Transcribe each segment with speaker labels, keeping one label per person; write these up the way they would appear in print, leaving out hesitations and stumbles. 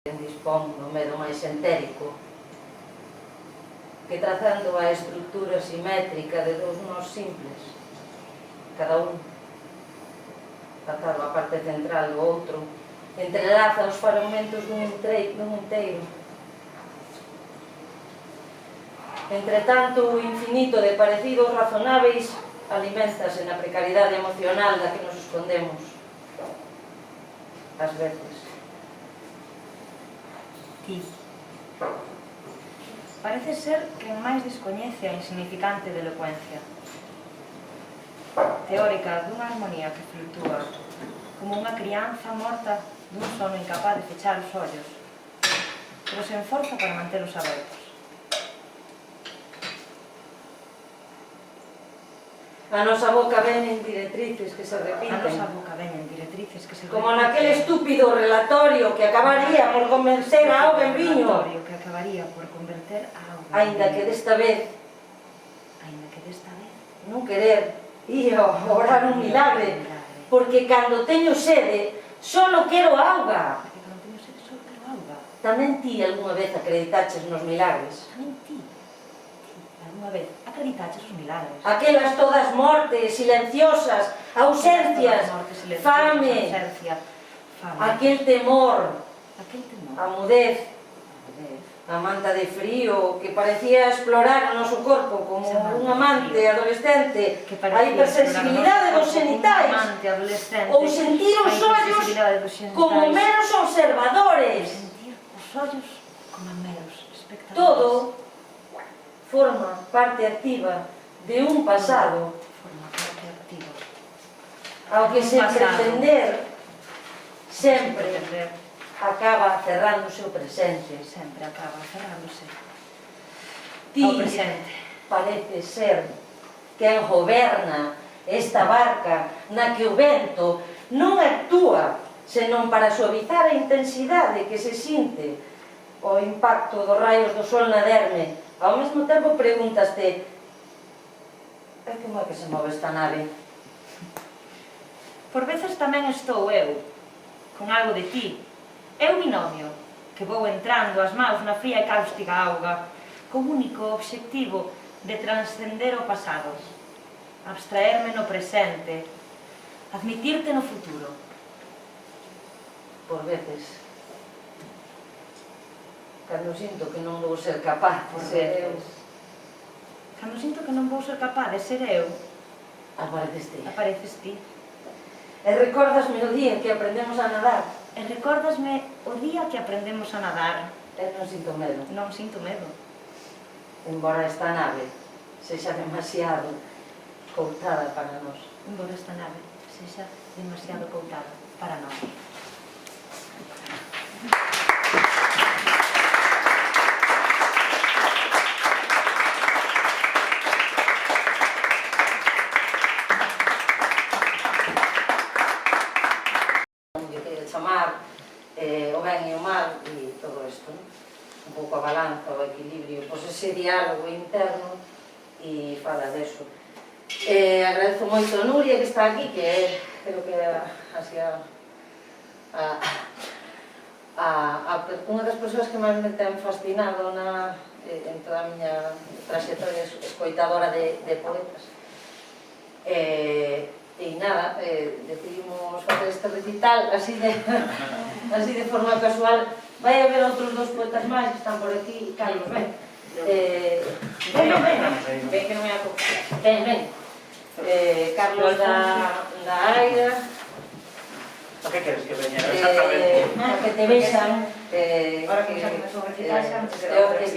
Speaker 1: Dispón do medo máis entérico, que trazando a estrutura simétrica de dous nós simples, cada un atado a parte central do outro, entrelaza os fragmentos dun inteiro. Entre tanto, o infinito de parecidos razonáveis aliméntase na precariedade emocional da que nos escondemos, ás veces.
Speaker 2: Ti. Parece ser que máis descoñece a insignificante de elocuencia, teórica dunha armonía que fluctúa, como unha crianza morta dun sono incapaz de fechar os ollos, pero se enforza para mantelos abertos.
Speaker 1: A nosa boca ven en directrices que se repiten.
Speaker 2: A nosa boca ven en directrices que se repiten.
Speaker 1: Como naquele estúpido relatorio que acabaría por convencer a auga en viño.
Speaker 2: Relatorio que acabaría por converter a auga en viño.
Speaker 1: Ainda que desta vez non querer ir a orar un milagre, porque cando teño sede solo quero auga. Tamén ti algunha vez acreditaches nos milagres?
Speaker 2: Tamén ti algunha vez acreditaches os milagres.
Speaker 1: Aquelas todas mortes, silenciosas, ausencias, fame, aquel temor, a mudez, a manta de frío que parecía explorar o noso corpo como un amante adolescente, a hipersensibilidade dos xenitais, ou sentir os ollos como meros observadores. Todo forma parte activa de un pasado ao que se pretender sempre acaba cerrándose o presente.
Speaker 2: Sempre acaba cerrándose
Speaker 1: Ti
Speaker 2: o presente.
Speaker 1: parece ser quen goberna esta barca na que o vento non actúa senón para suavizar a intensidade que se sinte o impacto dos raios do sol na derme. Ao mesmo tempo preguntaste: como é que se move esta nave?
Speaker 2: Por veces tamén estou eu, con algo de ti. Eu binomio, que vou entrando as maus na fría e cáustica auga, con único obxectivo de transcender o pasado, abstraerme no presente, admitirte no futuro.
Speaker 1: Por veces, cando sinto que non vou ser capaz de ser eu,
Speaker 2: cando sinto que non vou ser capaz de ser eu,
Speaker 1: apareces ti.
Speaker 2: E
Speaker 1: recórdasme o día que aprendemos a nadar.
Speaker 2: E recórdasme o día que aprendemos a nadar.
Speaker 1: Non sinto medo.
Speaker 2: Non sinto medo.
Speaker 1: Embora esta nave sexa demasiado coutada para nós.
Speaker 2: Embora esta nave sexa demasiado coutada para nós.
Speaker 1: Chamar o ben e o mal e todo isto, un pouco a balanza, o equilibrio, pois ese diálogo interno e fala deso. Agradezo moito a Nuria que está aquí, que creo que é unha das persoas que máis me ten fascinado en toda a miña traxectoria escoitadora de poetas. E nada, decidimos facer este recital así de forma casual. Vai haber outros dos poetas máis que están por aquí. Carlos, ven. Ven, que non me aco. Ven. Carlos da Aira.
Speaker 3: O que queres que veña? Exactamente.
Speaker 1: Que te vexan.
Speaker 2: Ahora que xa comezou a recitar, xa non te será outra vez.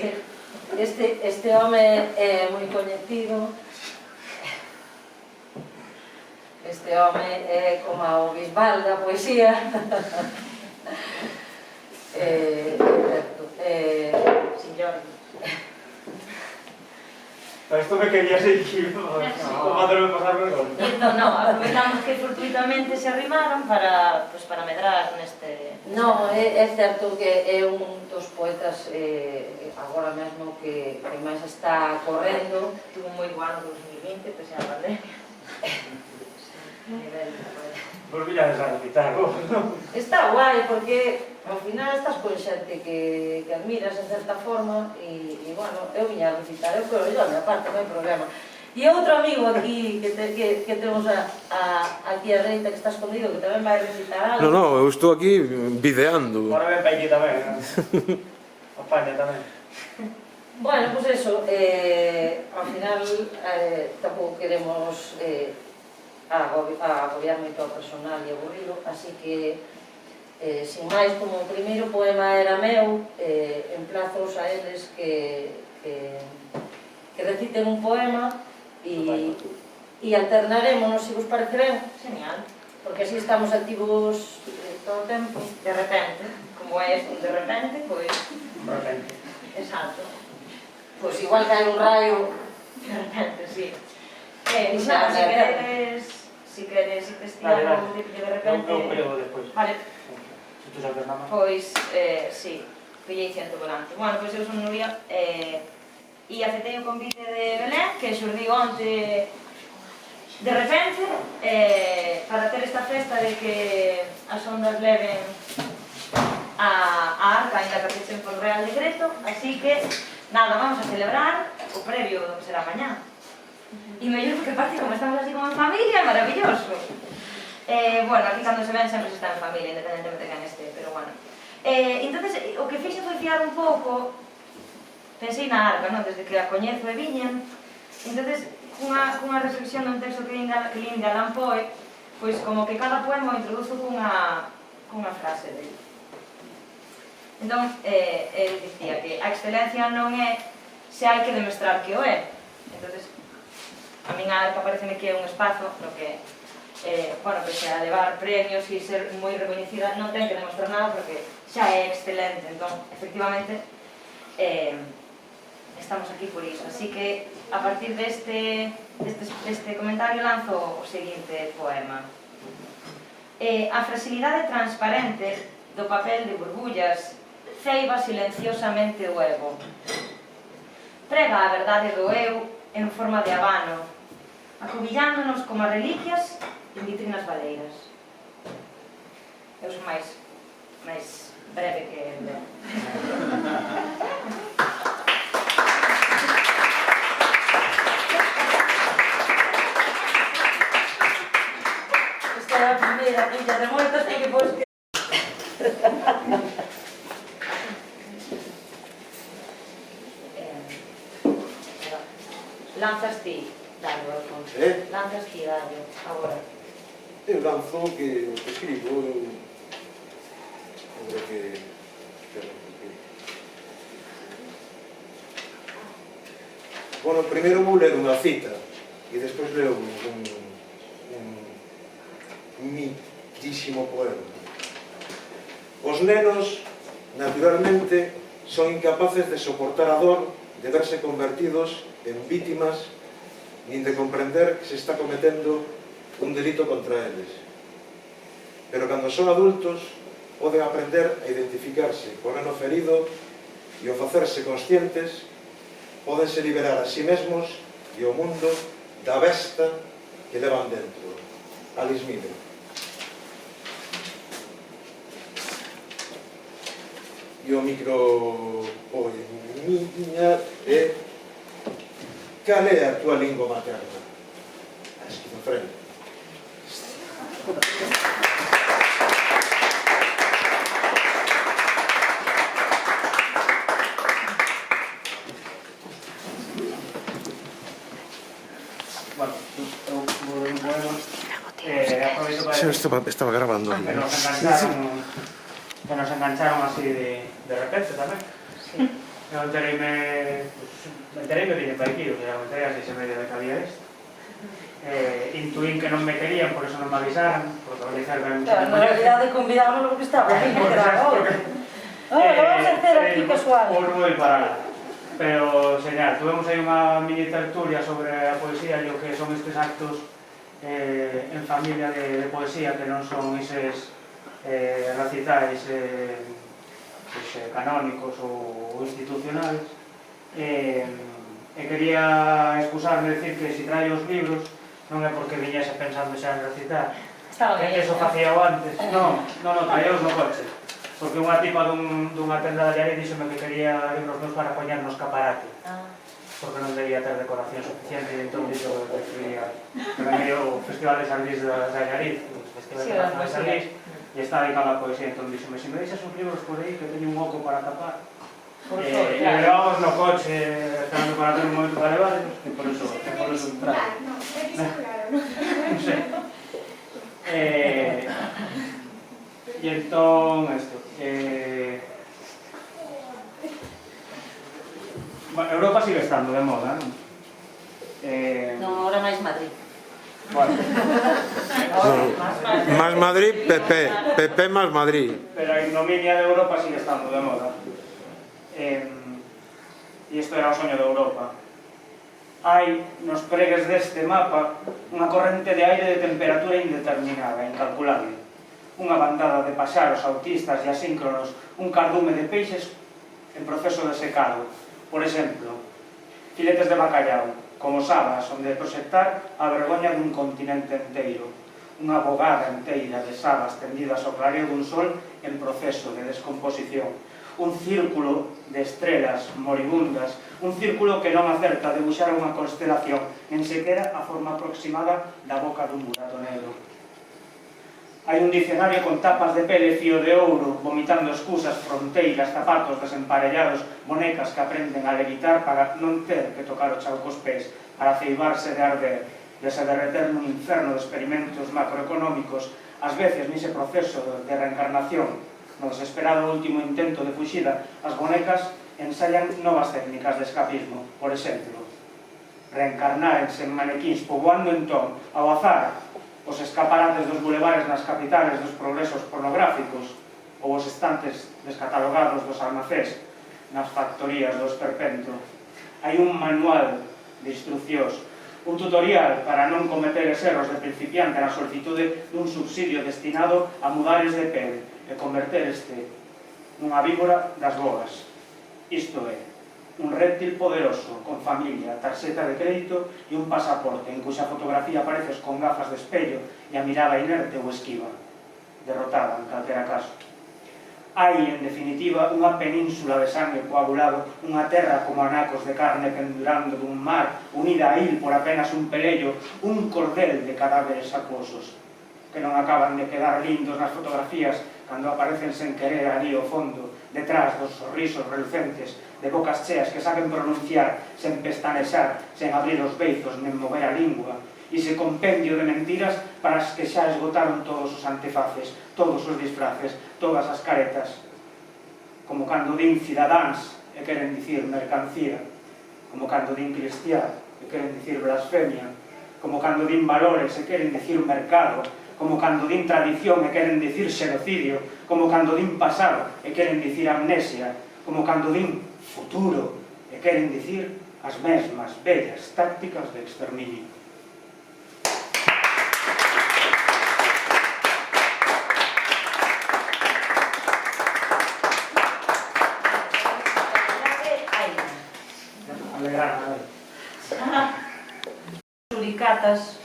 Speaker 1: Este home é moi coñecido. Este home é como o bisbal da poesía. Señor.
Speaker 3: Para isto me querías ir, como hacerme pasar vergonha.
Speaker 2: Entón, non, aproveitamos que fortuitamente se arrimaron para medrar neste...
Speaker 1: Non, é certo que é un dos poetas agora mesmo que máis está correndo.
Speaker 2: Tuvo moi bo ano 2020, pese a pandemia.
Speaker 1: Nivel,
Speaker 3: Vos villades a recitar, vos, non?
Speaker 1: Está guai, porque ao final estás con xente que admiras en certa forma e, bueno, eu viña a recitar, eu creo, yo, a parte, non hai problema. E outro amigo aquí que temos aquí a reita que está escondido, que tamén vai recitar algo.
Speaker 4: No, eu estou aquí videando.
Speaker 3: Ahora ven pa aquí tamén, non? Apaña tamén.
Speaker 1: Bueno, pues eso, ao final tampouco queremos agobiar moito ao personal e aburrido, así que, sin máis, como o primeiro poema era meu, emplazos a eles que reciten un poema e alternaremos, se vos parece ben.
Speaker 2: Genial.
Speaker 1: Porque así estamos activos todo o tempo.
Speaker 2: De repente, como é de repente, pois...
Speaker 3: De repente.
Speaker 2: Exacto.
Speaker 1: Pois igual cae un rayo.
Speaker 2: De repente, sí.
Speaker 1: Pues
Speaker 2: Nada,
Speaker 1: nada,
Speaker 2: si queres investigar
Speaker 3: Vale,
Speaker 2: algo de repente...
Speaker 3: Eu pego despois.
Speaker 2: Vale,
Speaker 3: Se tú sabes nada máis.
Speaker 2: pois, sí, pillei ciento volante. Bueno, pois eu son Nuria, e aceptei o convite de Belén, que xurdiu onte de repente, para ter esta festa de que as ondas leven a arca, ainda que fixen por Real Decreto, así que, nada, vamos a celebrar o previo do que será mañá. E mellor porque parte como estamos así como en familia, é maravilloso. Bueno, aquí cando se ven sempre se está en familia, independentemente de quen este, pero bueno. Entonces, o que fixe foi fiar un pouco, pensei na arca, non? Desde que a coñezo e viñen. Entonces, cunha reflexión dun texto que lin de Allan Poe, pois como que cada poema o introduzo cunha frase dele. Entón, el dicía que a excelencia non é se hai que demostrar que o é. Entonces, a min a arca pareceme que é un espazo no que, bueno, que xa levar premios e ser moi recoñecida non ten que demostrar nada porque xa é excelente. Entón, efectivamente, estamos aquí por iso. Así que, a partir deste comentario lanzo o seguinte poema. A fragilidade transparente do papel de burbullas ceiba silenciosamente o ego. Prega a verdade do eu en forma de habano, acubillándonos como as reliquias en vitrinas baleiras. Eu sou máis breve que Ben.
Speaker 1: Esta é a primeira pilla de moitas porque pois que... Lanzas ti, Dario, Alfonso. Lanzas ti, Dario, agora.
Speaker 4: Eu lanzo que escribo, eu que... Bueno, primeiro vou ler unha cita e despois leo un mitísimo poema. Os nenos, naturalmente, son incapaces de soportar a dor de verse convertidos en vítimas nin de comprender que se está cometendo un delito contra eles. Pero cando son adultos, poden aprender a identificarse co neno ferido e ao facerse conscientes, podense liberar a si mesmos e o mundo da besta que levan dentro. Alice Miller. E o micro poemiña é cal é a túa lingua materna? A esquizofrenia.
Speaker 3: Bueno, eu vou ler un poema. Aproveito para...
Speaker 4: Estaba grabando.
Speaker 3: Que nos engancharon así de repente tamén.
Speaker 2: Sí.
Speaker 3: Eu entereime viñen para aquí, o sea, me enterei así se medio de que había isto. Intuín que non me querían, por eso non me avisaran, porque me dixeron que
Speaker 1: Claro, na realidade convidámonos porque estaba aquí, porque era hoy. Vamos a hacer aquí casual.
Speaker 3: Por moi parada. Pero, señal, tuvemos aí unha mini tertulia sobre a poesía e o que son estes actos en familia de poesía que non son eses recitais canónicos ou institucionales. E quería excusarme decir que se traio os libros non é porque viñese pensando xa en recitar,
Speaker 2: Estaba ben.
Speaker 3: Eso facía o antes. Non, traíos no coche. Porque unha tipa dunha tenda de Allariz díxome que quería libros meus para poñer no escaparate. Porque non debía ter decoración suficiente e entón dixo que prefería. Pero medio o Festival de Sardís de Allariz, o Festival de Sardís, e está dedicado a poesía, entón dixome, se me deixas uns libros por aí que teño un oco para tapar. E levamos no coche, estando para ter un momento para levar, e por eso entraba. Non sei. E entón, Europa sigue estando de moda, non?
Speaker 1: Non, ahora máis Madrid.
Speaker 3: Bueno.
Speaker 5: Más Madrid, PP más Madrid.
Speaker 3: Pero a ignominia de Europa sigue estando de moda. E isto era o soño de Europa. Hai nos pregues deste mapa unha corrente de aire de temperatura indeterminada, incalculable. Unha bandada de paxaros autistas e asíncronos, un cardume de peixes en proceso de secado. Por exemplo, filetes de bacallau, como sabas, onde proxectar a vergoña dun continente enteiro. Unha bogada enteira de sabas tendidas ao clareo dun sol en proceso de descomposición. Un círculo de estrelas moribundas, un círculo que non acerta a debuxar unha constelación, nen sequera a forma aproximada da boca dun burato negro. Hai un dicionario con tapas de pele fío de ouro, vomitando excusas, fronteiras, zapatos desemparellados, bonecas que aprenden a levitar para non ter que tocar o chao cos pés, para ceibarse de arder, de se derreter nun inferno de experimentos macroeconómicos, ás veces nese proceso de reencarnación, no desesperado último intento de fuxida, as bonecas ensayan novas técnicas de escapismo. Por exemplo, reencarnárense en manequíns poboando entón, ao azar, os escaparates dos bulevares nas capitales dos progresos pornográficos ou os estantes descatalogados dos almacés nas factorías do esperpento. Hai un manual de instruccións, un tutorial para non cometer erros de principiante na solicitude dun subsidio destinado a mudares de pel e converter este nunha víbora das boas. Isto é, un réptil poderoso, con familia, tarxeta de crédito e un pasaporte en cuxa fotografía apareces con gafas de espello e a mirada inerte ou esquiva, derrotada en calquera caso. Hai, en definitiva, unha península de sangue coagulado, unha terra como anacos de carne pendurando dun mar, unida a il por apenas un pelello, un cordel de cadáveres acuosos, que non acaban de quedar lindos nas fotografías cando aparecen sen querer ali ao fondo, detrás dos sorrisos relucentes, de bocas cheas que saben pronunciar sen pestanexar, sen abrir os beizos nen mover a lingua, e ese compendio de mentiras para as que xa esgotaron todos os antefaces, todos os disfraces, todas as caretas, como cando din cidadáns e queren dicir mercancía, como cando din cristián e queren dicir blasfemia, como cando din valores e queren dicir mercado, como cando din tradición e queren dicir xenocidio, como cando din pasado e queren dicir amnesia, como cando din futuro e queren dicir as mesmas bellas tácticas de exterminio.
Speaker 1: Suricatas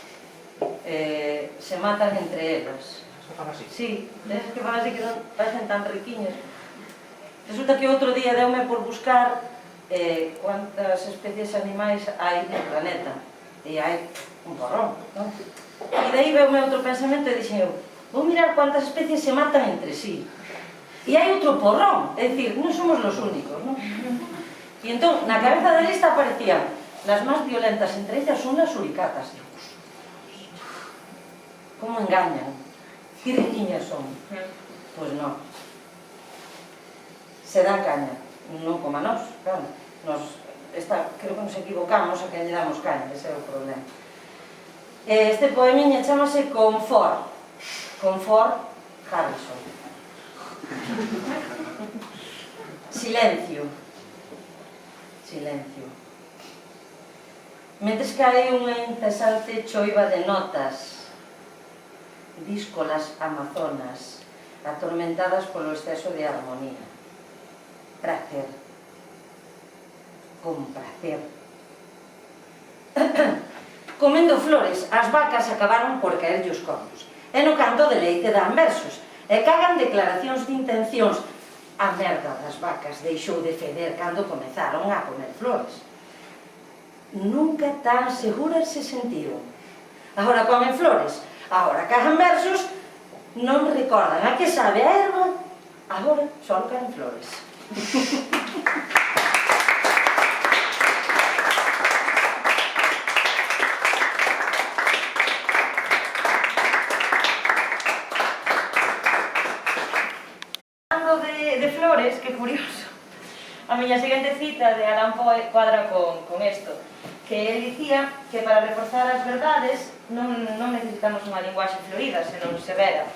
Speaker 1: se matan entre elas. Sí, es que van así que non parecen tan riquiñas. Resulta que outro día deume por buscar cuántas especies animais hai no planeta. E hai un porrón, non? E dai veume outro pensamento e dixen eu, vou mirar cuántas especies se matan entre sí. E hai outro porrón, é dicir, non somos los únicos, non? E entón, na cabeza da lista aparecían las máis violentas entre ellas son las suricatas. Como engañan? Que riquiñas son? Pois non. Se dan caña, non como a nós, claro. Creo que nos equivocamos a que lle damos caña, ese é o problema. Este poemiña chamase Confort. Confort Harrison. Silencio. Silencio. Mentres cae unha incesante choiva de notas, díscolas amazonas, atormentadas polo exceso de armonía. Prazer. Con prazer. Comendo flores, as vacas acabaron por caerlle os cornos. E no canto de leite dan versos. E cagan declaracións de intencións. A merda das vacas deixou de feder cando comezaron a poner flores. Nunca tan seguras se sentiron. Agora comen flores, agora cagan versos, non recordan a que sabe a erva, agora só caen flores.
Speaker 2: De flores, que curioso. A miña seguinte cita de Allan Poe cuadra con isto, que ele dicía que para reforzar as verdades non necesitamos unha linguaxe florida, senón severa.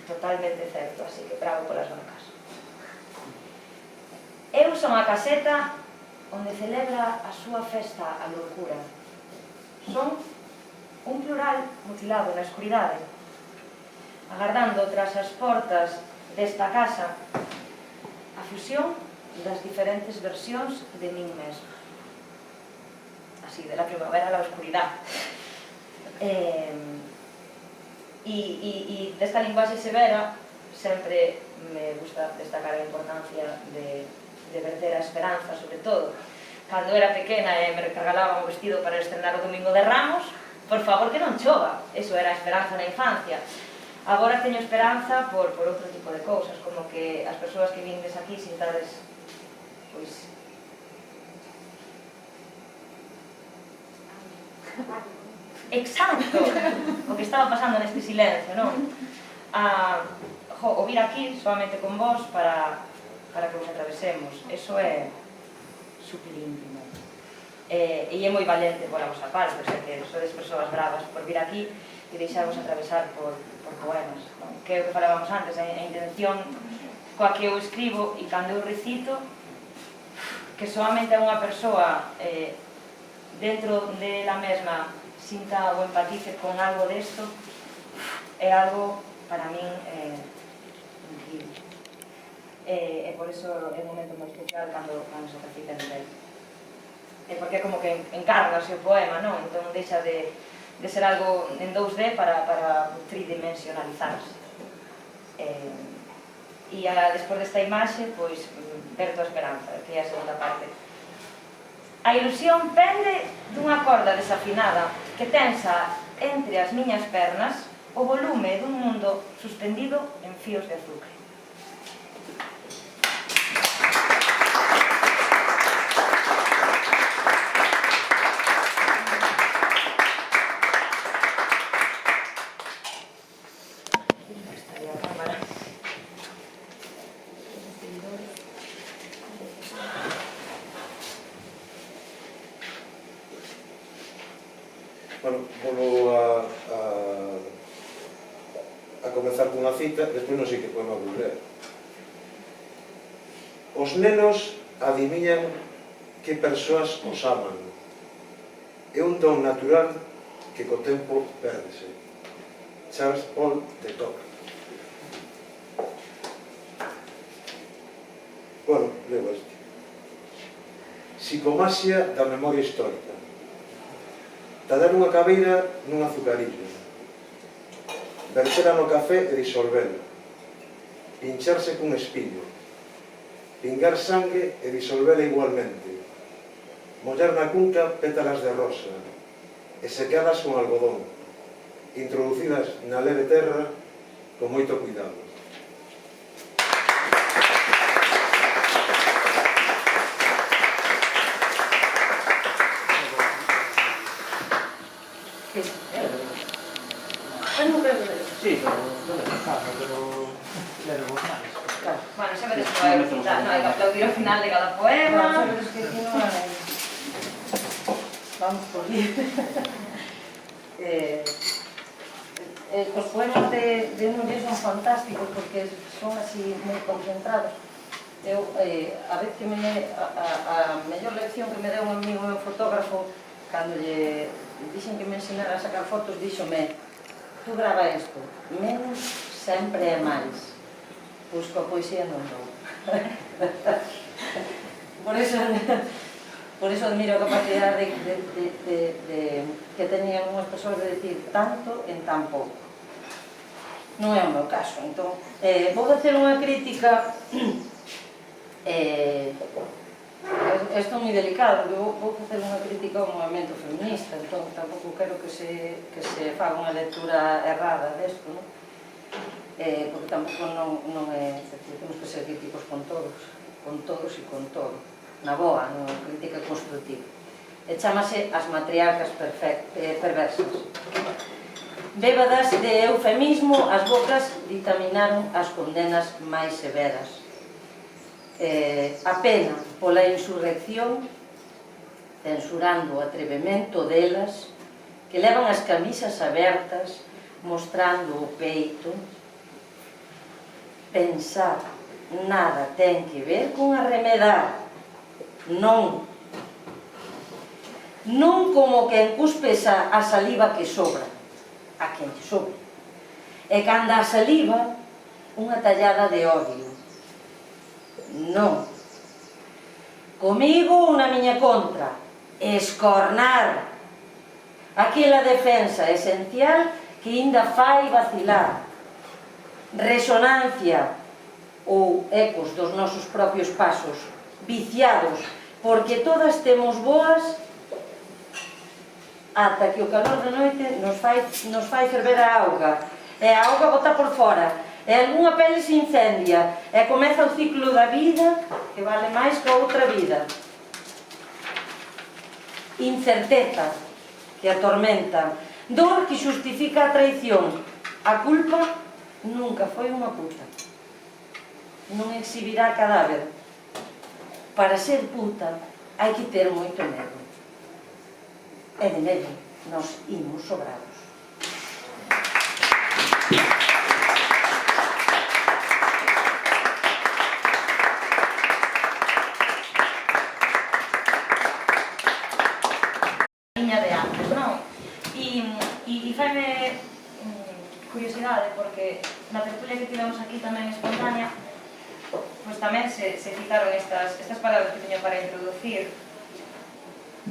Speaker 2: Totalmente certo, así que bravo polas vacas. Eu son a caseta onde celebra a súa festa a loucura. Son un plural mutilado na escuridade, agardando tras as portas desta casa a fusión das diferentes versións de min mesmo. Así, de la primavera a la oscuridad. E desta linguaxe severa sempre me gusta destacar a importancia de verter a esperanza, sobre todo. Cando era pequena e me regalaba un vestido para estrenar o Domingo de Ramos, por favor que non chova, eso era a esperanza na infancia. Agora teño esperanza por outro tipo de cousas, como que as persoas que vindes aquí sintades, pois... Exacto! O que estaba pasando neste silencio, non? O vir aquí solamente con vos para que vos atravesemos, eso é super íntimo. E é moi valente pola vosa parte, o sea que sodes persoas bravas por vir aquí e deixarvos atravesar por poemas, que é o que falábamos antes, a intención coa que eu escribo e cando eu recito, que solamente unha persoa dentro dela mesma sinta ou empatice con algo desto, é algo para min incrível. E por iso é un momento moi especial cando se recita en directo. Porque é como que encarnase o poema, non? Entón deixa de ser algo en 2D para tridimensionalizarse. E despois desta imaxe, pois, verto a esperanza, que é a segunda parte. A ilusión pende dunha corda desafinada que tensa entre as miñas pernas o volume dun mundo suspendido en fíos de azúcar.
Speaker 4: Bueno, vou a comenzar cunha cita, despois non sei que poema vou ler. Os nenos adimiñan que persoas os aman. É un don natural que co tempo pérdese. Charles Paul de Tocqueville. Bueno, leo este. Psicomasia da memoria histórica. Tallar unha cabeira nun azucarillo, vertela no café e disolvela, pincharse cun espillo, pingar sangue e disolvela igualmente, mollar na cunca pétalas de rosa e secadas con algodón, introducidas na leve terra con moito cuidado.
Speaker 3: Sí, pero
Speaker 2: Bueno, xa me despois non hai que aplaudir o final de cada poema.
Speaker 1: Vamos por ir. Os poemas de Núñez son fantásticos porque son así moi concentrados. Eu, a vez que a mellor lección que me deu un amigo meu fotógrafo, cando lle dixen que me ensinara a sacar fotos, díxome: tú grava isto, menos sempre é máis. Pois coa poesía non dou. Por iso Por iso admiro a capacidade que teñen unhas persoas de decir tanto en tan pouco. Non é o meu caso, entón vou facer unha crítica, isto é moi delicado, porque vou facer unha crítica ao movimento feminista, entón tampouco quero que se faga unha lectura errada desto, non? Porque tampouco non é, temos que ser críticos con todos e con todo, na boa, non crítica constructiva. E chamase as matriarcas perversas. Bébadas de eufemismo, as bocas dictaminaron as condenas máis severas. A pena pola insurrección, censurando o atrevemento delas, que levan as camisas abertas, mostrando o peito. Pensar nada ten que ver con arremedar, non. Non como quen cuspesa a saliva que sobra, a quen te sobra. E canda a saliva, unha tallada de odio. Non. Comigo ou na miña contra, escornar aquela defensa esencial que ainda fai vacilar. Resonancia ou ecos dos nosos propios pasos, viciados, porque todas temos boas ata que o calor da noite nos fai ferver a auga, e a auga bota por fora, e algunha pele se incendia, e comeza o ciclo da vida que vale máis que outra vida. Incerteza que atormenta, dor que xustifica a traición, a culpa nunca foi unha puta. Non exhibirá cadáver. Para ser puta hai que ter moito medo. E de medo nos imos sobrados.
Speaker 2: Liña de antes, non? E faime curiosidade, porque na tertulia que tivemos aquí tamén espontánea, pois tamén se citaron estas palabras que teño para introducir,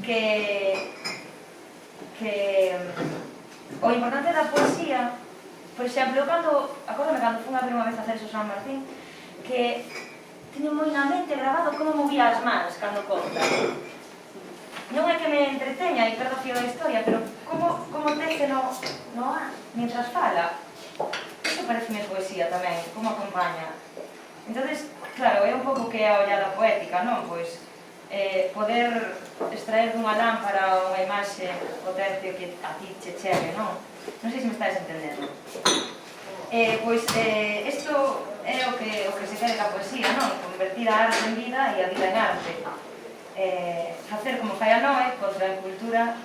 Speaker 2: que o importante da poesía, por exemplo, acórdame cando fui a ver unha vez a Celso San Martín, que teño moi na mente grabado como movía as mans cando conta. Non é que me entreteña, e perdo o fío da historia, pero como tece no ar, mientras fala. Iso pareceme poesía tamén, como acompaña. Entonces, claro, é un pouco que é a ollada poética, non? Pois, poder extraer dunha lámpara unha imaxe o tercio que a ti che chegue, non? Non sei se me estáis entendendo. Pois, isto é o que se quere da poesía, non? Convertir a arte en vida e a vida en arte. Facer como fai a Noé contra a cultura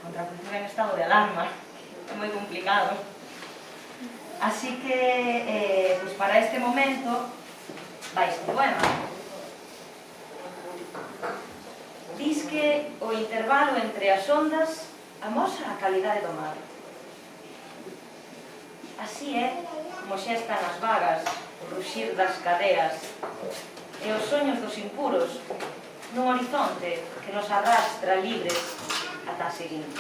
Speaker 2: en estado de alarma. É moi complicado. Así que, pois para este momento, vai este poema. Dis que o intervalo entre as ondas amosa a calidade do mar. Así é como xa están as vagas, o ruxir das cadeas e os soños dos impuros nun horizonte que nos arrastra libres ata a seguinte.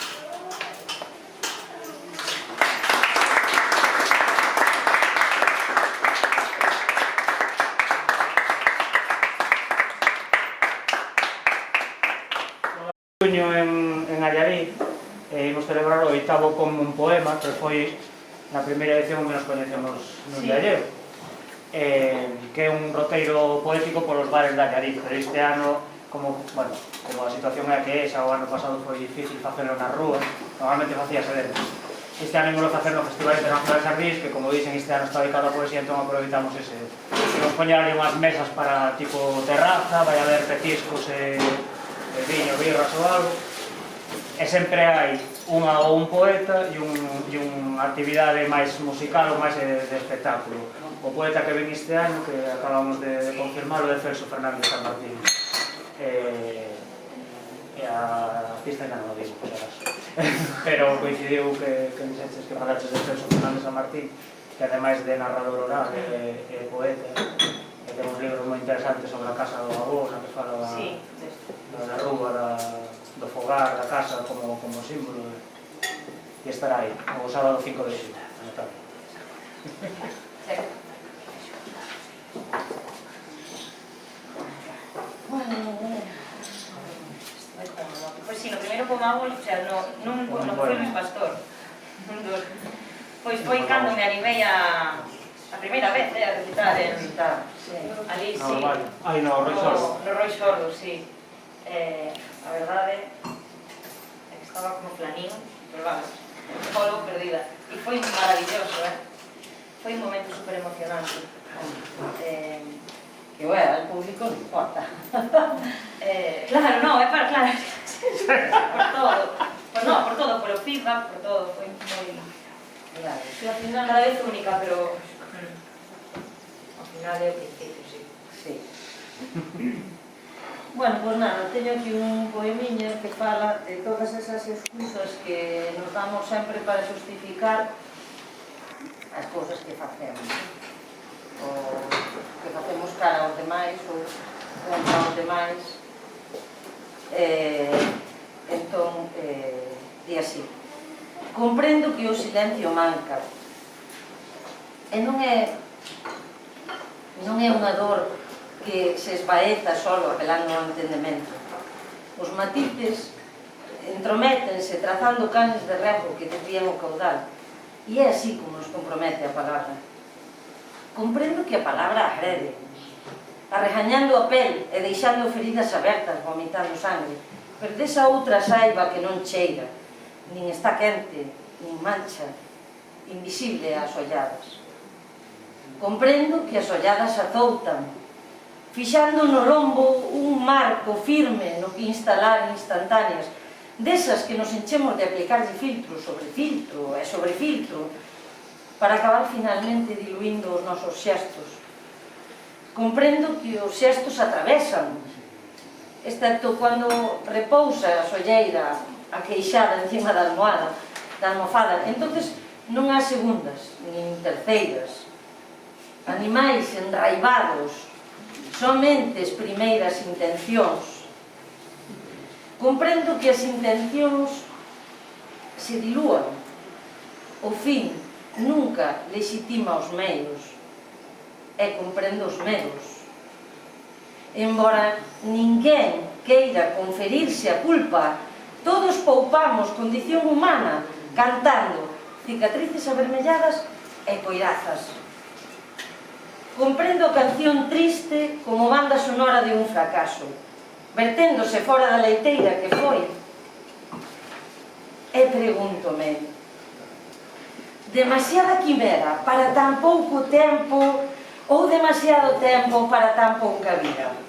Speaker 3: Xuño en Allariz, imos celebrar o 8º como un poema, que foi na primeira edición que nos coñecemos no Dialleo, que é un roteiro poético polos bares de Allariz, pero este ano, como a situación é a que é, xa o ano pasado foi difícil facelo na rúa, normalmente facíase dentro. Este ano ímolo facer no Festival Internacional de Sardís, que como dicen este ano está dedicado a poesía, entón aproveitamos ese. Nos poñer ali unhas mesas para tipo terraza, vai haber petiscos e viño, birras ou algo, e sempre hai unha ou un poeta e unha actividade máis musical ou máis de espectáculo. O poeta que ven este ano, que acabamos de confirmar, o de Celso Fernández San Martín. E a artista ainda non o digo, por acaso. Pero coincidiu que dixeches que falaches de Celso Fernández San Martín, que ademais de narrador oral e poeta, e ten uns libros moi interesantes sobre a casa do avó, na que fala da rúa, do fogar, da casa, como símbolo, e estará aí, o sábado 5 de xulho, anotado.
Speaker 2: Pois si, no primeiro pomábol, o sea, non foi Luis Pastor. Pois foi cando me animei a primeira vez a recitar ali, si.
Speaker 3: Ai, no Roi Sordo.
Speaker 2: No Roi Sordo, si. A verdade é que estaba como flanín, pero vamos, polo perdida. E foi maravilloso, foi un momento super emocionante.
Speaker 1: Que bueno, al público non importa.
Speaker 2: Claro, non, é para, claro, por todo. Pues no, por todo, polo feedback, por todo, foi moi...
Speaker 1: Claro,
Speaker 2: Foi a final cada vez única, pero... Ao final é o principio, sí.
Speaker 1: sí. Bueno, pois nada, teño aquí un poemiña que fala de todas esas excusas que nos damos sempre para justificar as cousas que facemos. O que facemos cara aos demais ou contra os demais. Entón, di así: comprendo que o silencio manca e non é unha dor que se esvaeza solo apelando ao entendemento. Os matices entrométense trazando canes de rego que desvían o caudal, e é así como nos compromete a palabra. Comprendo que a palabra agrede, arregañando a pel e deixando feridas abertas, vomitando sangue, pero desa outra saiba que non cheira, nin está quente, nin mancha, invisible ás olladas. Comprendo que as olladas azoutan, fixando no lombo un marco firme no que instalar instantáneas, desas que nos enchemos de aplicar de filtro sobre filtro e sobre filtro, para acabar finalmente diluindo os nosos xestos. Comprendo que os xestos atravesan, excepto cando repousa a solleira, a queixada encima da almohada, da almofada. Entonces non há segundas, nin terceiras. Animais enraivados, somente as primeiras intencións. Comprendo que as intencións se dilúan. O fin nunca legitima os meios. E comprendo os medos. Embora ninguén queira conferirse a culpa, todos poupamos condición humana cantando cicatrices avermelladas e coirazas. Comprendo a canción triste como banda sonora de un fracaso, verténdose fora da leiteira que foi. E pregúntome: demasiada quimera para tan pouco tempo ou demasiado tempo para tan pouca vida?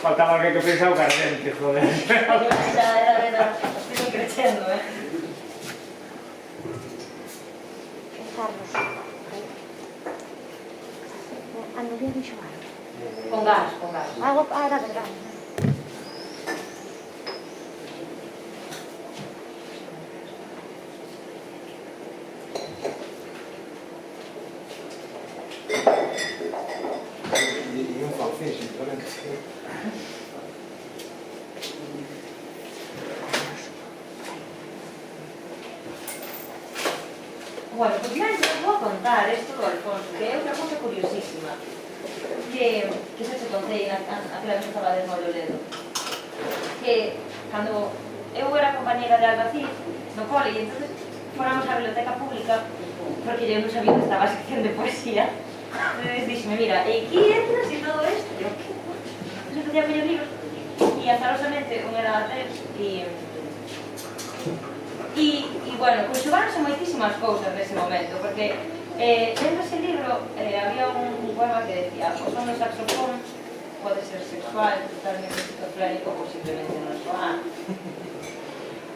Speaker 3: Faltaba alguén que pensaba o cardente, joder.
Speaker 2: Era, estoy creciendo,
Speaker 6: Carlos. A novia de Joan.
Speaker 2: Con gas, con gas.
Speaker 6: Era verdad.
Speaker 4: Y un fanzine, simplemente.
Speaker 2: Bueno, pues ya os vou contar isto do Alfonso, que é unha cosa curiosísima, que xa te contei aquela vez que estaba de Ledo, que cando eu era compañera de Albacid no cole, e entonces fóramos á biblioteca pública, porque eu non sabía que estaba a sección de poesía, entonces dixeme, mira, e aquí entras e todo isto, e eu, que? Entonces facía medio libros, e azarosamente un era atés, e bueno, conxugáronse moitísimas cousas nese momento, porque dentro dese libro había un poema que decía: o son do saxofón pode ser sexual, totalmente esquizofrénico ou simplemente non soar.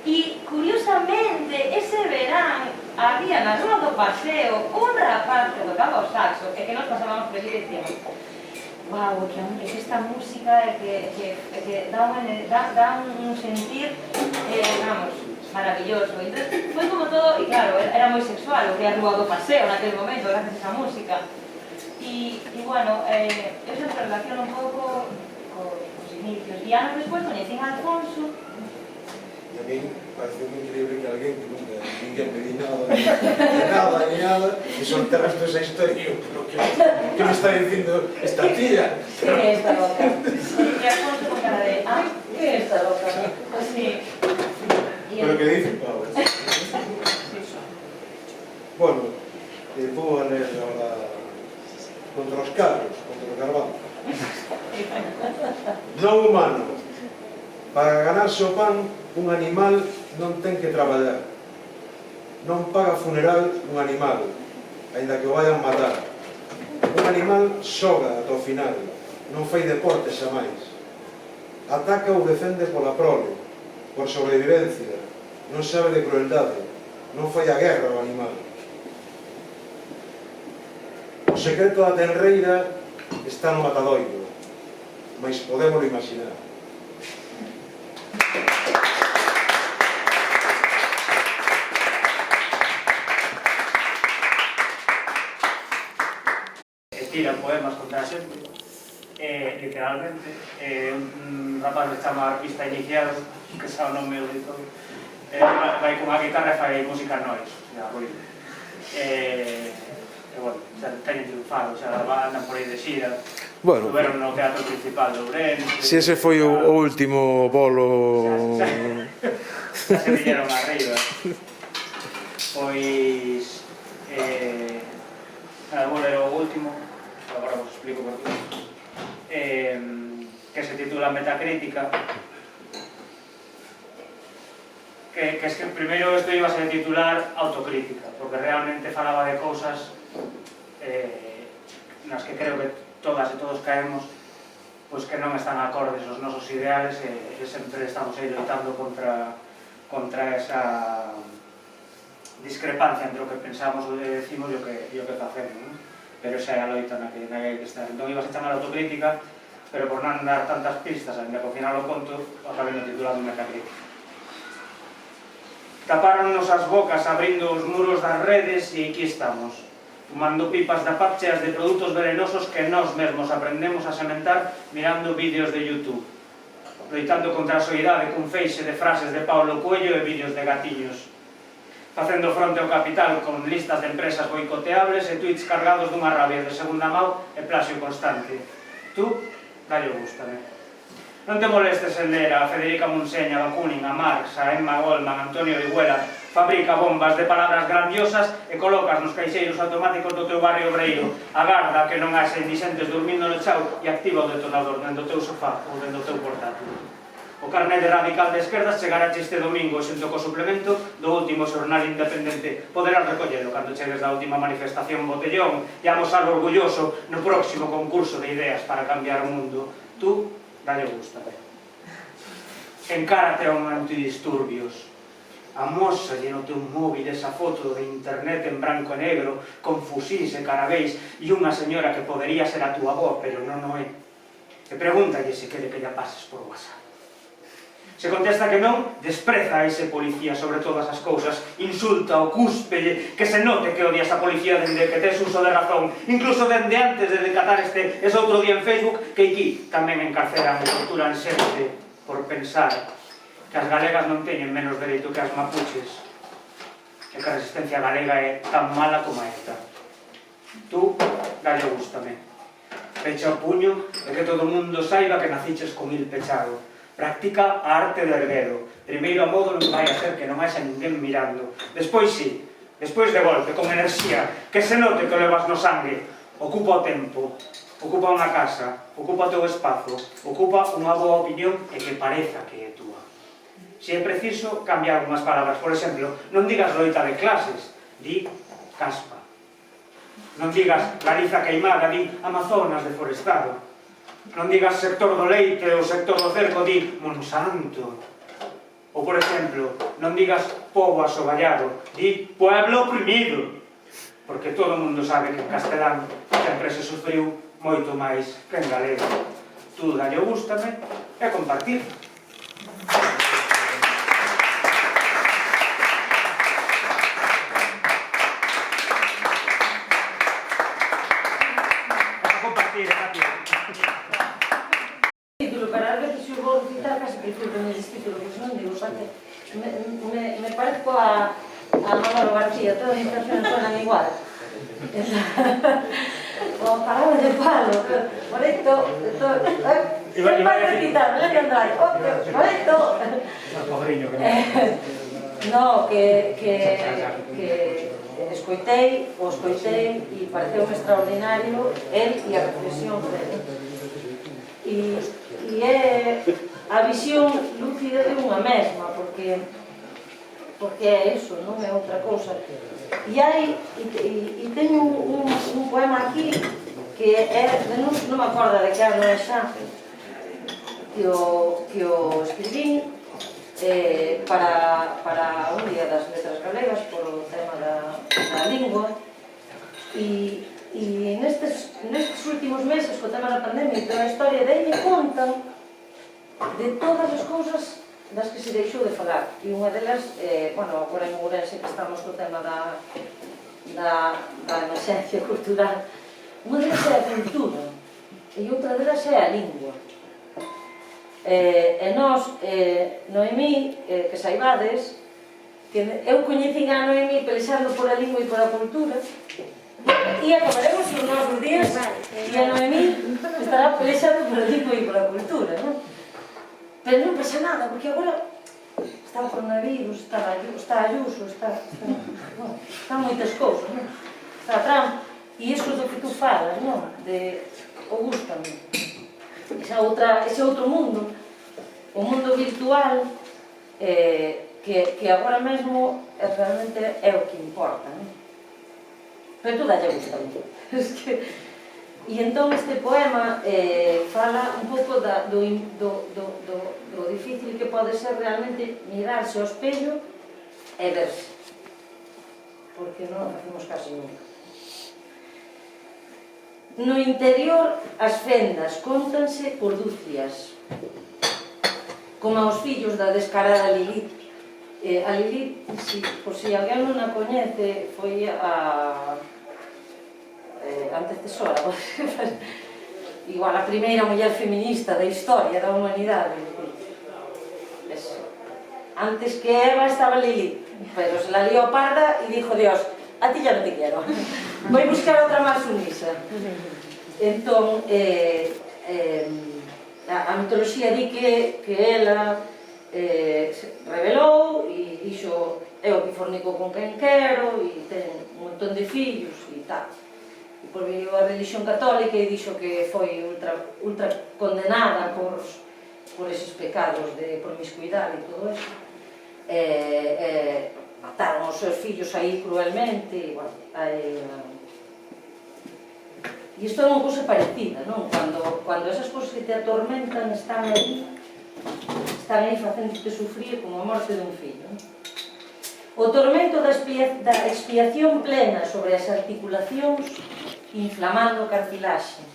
Speaker 2: E curiosamente, ese verán había na rúa do paseo un rapaz que tocaba o saxo e que nos pasábamos por aquí e decíamos wow, é que esta música é que dá un sentir, vamos, maravilloso. Entón, foi como todo, e claro, era moi sexual o que a rúa do paseo naquele momento, gracias a esa música. E bueno, eu se relaciono un pouco cos inicios. E anos despois coñecín a Alfonso.
Speaker 4: E a mí parece moi increíble que alguén que nunca ninguén me di nada, e soltaras toda esa historia. Que me está dicindo esta tía?
Speaker 1: ¿Qué es esta loca?
Speaker 2: E Alfonso con cara de,
Speaker 1: ¿Qué es esta loca?
Speaker 2: sí.
Speaker 4: Pero que dice, Pau. Bueno, vou a ler ahora contra os carros, contra o carbón. Non humano. Para ganarse o pan, un animal non ten que traballar. Non paga funeral un animal, aínda que o vayan matar. Un animal xoga ata o final, non fai deporte xa máis. Ataca ou defende pola prole, por sobrevivencia, non sabe de crueldade, non fai a guerra ao animal. O secreto da tenreira está no matadoiro, mas podémoslo imaginar.
Speaker 3: Tira poemas contra a xente, literalmente. Un rapaz que chama Arpista Iniciado, que xa o nome de todo, vai con a guitarra e fai música noise, ruido. Bueno, xa teñen triunfado, xa andan por aí de xira.
Speaker 5: Bueno,
Speaker 3: Estuveron no Teatro Principal de Ourense.
Speaker 5: si ese foi o último bolo...
Speaker 3: Xa se viñeron arriba. Pois... vou ler o último, agora vos explico por qué. Que se titula Metacrítica. Que es que primeiro isto iba a ser titular Autocrítica, porque realmente falaba de cousas nas que creo que todas e todos caemos, pois que non están acordes aos nosos ideales e sempre estamos aí loitando contra esa discrepancia entre o que pensamos ou decimos e o que facemos, non? Pero esa é a loita na que hai que estar. Entón ibas a chamar Autocrítica, pero por non dar tantas pistas, ainda que ao final o conto, acabei no titulado Metacrítica. Tapáronnos as bocas abrindo os muros das redes e aquí estamos, fumando pipas da pap cheas de produtos venenosos que nós mesmos aprendemos a sementar mirando vídeos de YouTube, loitando contra a soidade cun feixe de frases de Paulo Coelho e vídeos de gatiños, facendo fronte ao capital con listas de empresas boicoteables e tweets cargados dunha rabia de segunda mão e plasio constante. Tú, dallo gústame. Non te molestes en ler a Federica Montseny, a Bakunin, a Marx, a Emma Goldman, a Antonio Orihuela, fabrica bombas de palabras grandiosas e colocas nos caixeiros automáticos do teu barrio obreiro, agarda que non haxe indixentes dormindo no chao e activa o detonador dentro do teu sofá ou dentro do teu portátil. O carnet de radical de esquerdas chegará este domingo xunto co suplemento do último xornal independente. Poderás recollelo cando chegues da última manifestación botellón e amosalo orgulloso no próximo concurso de ideas para cambiar o mundo. Tú, dalle gústame. Encárate a un antidisturbios. Amósalle no teu móvil esa foto de internet en branco e negro, con fusís e carabéis e unha señora que podería ser a túa avó, pero non o é. E pregúntalle se quere que lla pases por WhatsApp. Se contesta que non, despreza a ese policía sobre todas as cousas, insulta o cúspelle, que se note que odias a policía dende que tes uso de razón, incluso dende antes de decatar ese outro día en Facebook, que aquí tamén encarceran e torturan xente por pensar que as galegas non teñen menos dereito que as mapuches, e que a resistencia galega é tan mala como esta. Tú, gallo gústame. Pecha o puño e que todo o mundo saiba que naciches con il pechado. Practica a arte de erguero. Primeiro a modo non vai a ser que non haxa ninguén mirando. Despois sí, despois de golpe, con enerxía, que se note que levas no sangue. Ocupa o tempo, ocupa unha casa, ocupa o teu espazo, ocupa unha boa opinión e que pareza que é túa. Se é preciso, cambia algunhas palabras. Por exemplo, non digas loita de clases, di caspa. Non digas Galiza queimada, di Amazonas deforestado. Non digas sector do leite ou sector do cerco, di Monsanto. Ou, por exemplo, non digas pobo asoballado, di pueblo oprimido, porque todo o mundo sabe que en castelán sempre se sufriu moito máis que en galego. Tú dalle o gústame e compartir.
Speaker 1: Para as veces se o vou citar casi prefiro que me des título, pois non digo, xa que me parezco a Manolo García, todas as cancións sonan igual. O palabra de palo, por esto, que vai recitar, non é Andrade, por esto. No, que escoitei e pareceu extraordinario el e a reflexión dele. E é a visión lúcida de unha mesma, porque é eso, non é outra cousa. E teño un poema aquí que é, non me acordo de que ano é xa, que o escribín para un día das letras galegas por o tema da lingua, e nestes últimos meses, co tema da pandemia e toda a historia, dei conta de todas as cousas das que se deixou de falar. E unha delas, agora en Ourense que estamos co tema da emerxencia cultural, unha delas é a cultura e outra delas é a lingua. E nós, Noemí, que saibades, que eu coñecín a Noemí pelexando por a lingua e por a cultura, e acabaremos os nosos días e a Noemí estará pelexando por a lingua e por a cultura, non? Pero non pasa nada, porque agora está o coronavirus, está Ayuso, están moitas cousas, non? Está Trump, e iso do que tú falas, non? De o gústame. Ese outro mundo, o mundo virtual, que agora mesmo realmente é o que importa, non? Pero tú dalle gústame. E entón este poema fala un pouco do difícil que pode ser realmente mirarse ao espello e verse, porque non facemos casi nunca. No interior as fendas cóntanse por dúcias, como aos fillos da descarada Lilith. A Lilith, por si alguén non a coñece, foi a antecesora, igual a primeira muller feminista da historia da humanidade. Antes que Eva estaba Lilith, pero se la lió parda e dijo Dios, a ti ya non te quiero, voy a buscar outra máis sumisa. Entón, a mitoloxía di que ela se rebelou e dixo eu que fornico con quen quero e ten un montón de fillos e tal. E por viu a religión católica e dixo que foi ultra condenada por eses pecados de promiscuidade e todo eso. Mataron os seus fillos aí cruelmente e, bueno, e isto é unha cousa parecida, non? Cando esas cousas que te atormentan están aí facéndote sufrir como a morte dun fillo, non? O tormento da expiación plena sobre as articulacións inflamando a cartilaxe.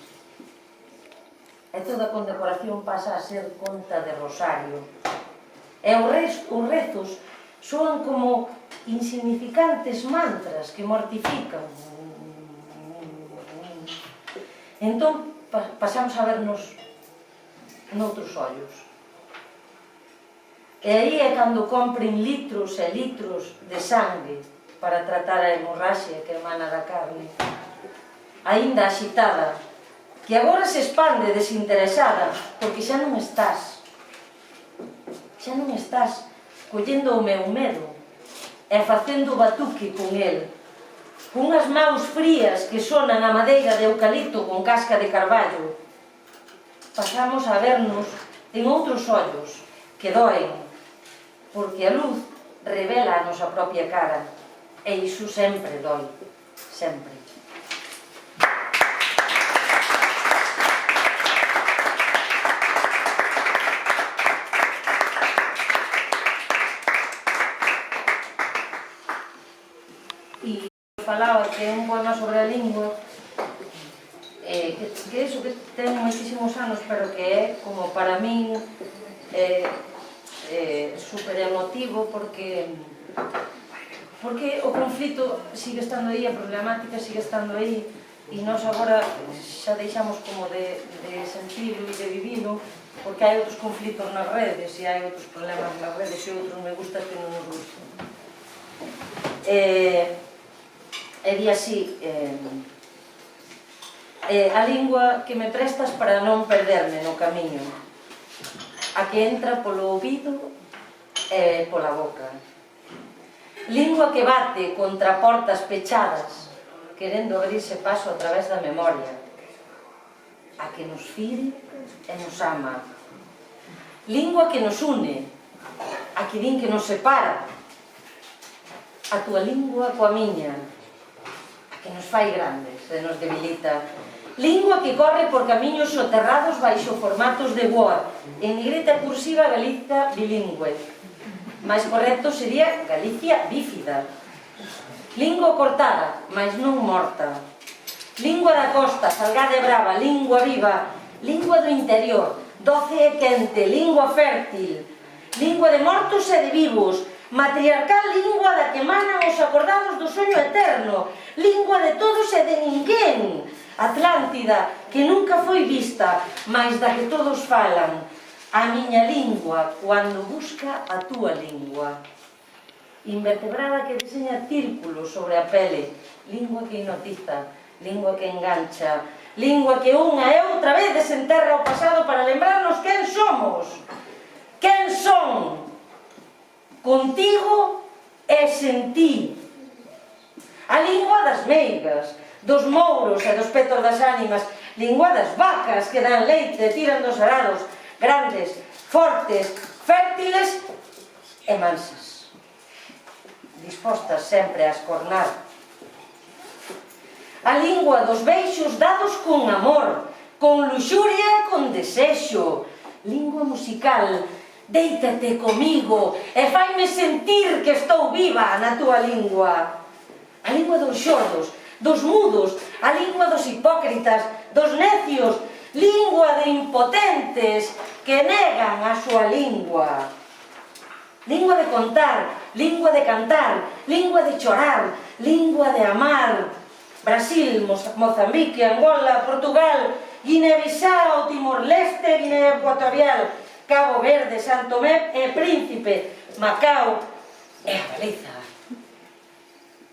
Speaker 1: E toda a condecoración pasa a ser conta de rosario. E os rezos soan como insignificantes mantras que mortifican. Entón pasamos a vernos noutros ollos. E aí é cando compren litros e litros de sangue para tratar a hemorraxia que emana da carne, aínda axitada, que agora se expande desinteresada, porque xa non estás collendo o meu medo e facendo batuque con el, cunhas maus frías que sonan a madeira de eucalipto con casca de carballo. Pasamos a vernos en outros ollos que doen, porque a luz revela a nosa propia cara, e iso sempre doi, sempre. falaba que é un poema sobre a lingua, que iso que ten moitísimos anos, pero que é, como para min, super emotivo, porque o conflito sigue estando aí, a problemática sigue estando aí, e nós agora xa deixamos como de sentirlo e de vivirlo, porque hai outros conflitos nas redes, e hai outros problemas nas redes, e outros me gusta que non nos gustan. E di así, a lingua que me prestas para non perderme no camiño, a que entra polo ouvido e pola boca. Lingua que bate contra portas pechadas, querendo abrirse paso a través da memoria, a que nos fire e nos ama. Lingua que nos une, a que din que nos separa, a túa lingua coa miña, a que nos fai grandes e nos debilita. Lingua que corre por camiños soterrados baixo formatos de Word, en negrita cursiva Galiza bilingüe. Mais correcto sería Galicia bífida. Lingua cortada, mais non morta. Lingua da costa, salgada e brava, lingua viva, lingua do interior, doce e quente, lingua fértil, lingua de mortos e de vivos, matriarcal lingua da que emanan os acordados do soño eterno, lingua de todos e de ninguén, Atlántida, que nunca foi vista, mais da que todos falan, a miña lingua cando busca a túa lingua. Invertebrada que diseña círculos sobre a pele, lingua que hipnotiza, lingua que engancha, lingua que unha e outra vez desenterra o pasado para lembrarnos quen somos, quen son, contigo e sen ti. A lingua das meigas, dos mouros e dos petos das ánimas, lingua das vacas que dan leite e tiran dos arados, grandes, fortes, fértiles e mansas, dispostas sempre a escornar. A lingua dos beixos dados con amor, con luxuria e con desexo. Lingua musical, déitate comigo e faime sentir que estou viva na túa lingua. A lingua dos xordos, dos mudos, a lingua dos hipócritas, dos necios, lingua de impotentes que negan a súa lingua. Lingua de contar, lingua de cantar, lingua de chorar, lingua de amar. Brasil, Mozambique, Angola, Portugal, Guinea-Bissau, Timor-Leste, Guinea Ecuatorial, Cabo Verde, Santo Tomé e Príncipe, Macao e a Galiza.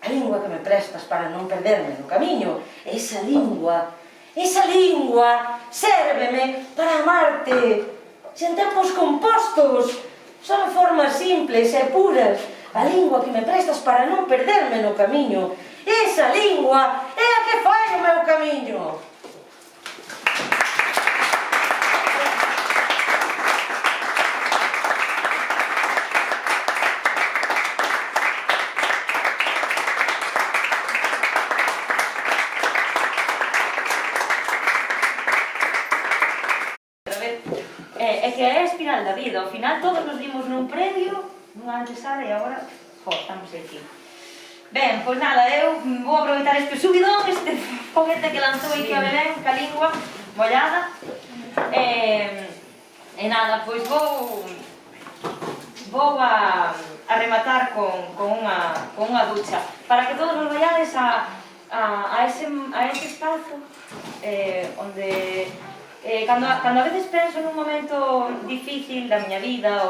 Speaker 1: A lingua que me prestas para non perderme no camiño, esa lingua sérveme para amarte, sen tempos compostos, son formas simples e puras. A lingua que me prestas para non perderme no camiño, esa lingua é a que fai o meu camiño.
Speaker 2: É que é a espiral da vida, ao final todos nos vimos nun predio, nunha antesala e agora, estamos aquí. Ben, pois nada, eu vou aproveitar este subidón, este foguete que lanzou aquí a Belén, ca lingua mollada, e nada, pois vou a rematar con unha ducha, para que todos nos vayades a ese espazo onde cando a veces penso nun momento difícil da miña vida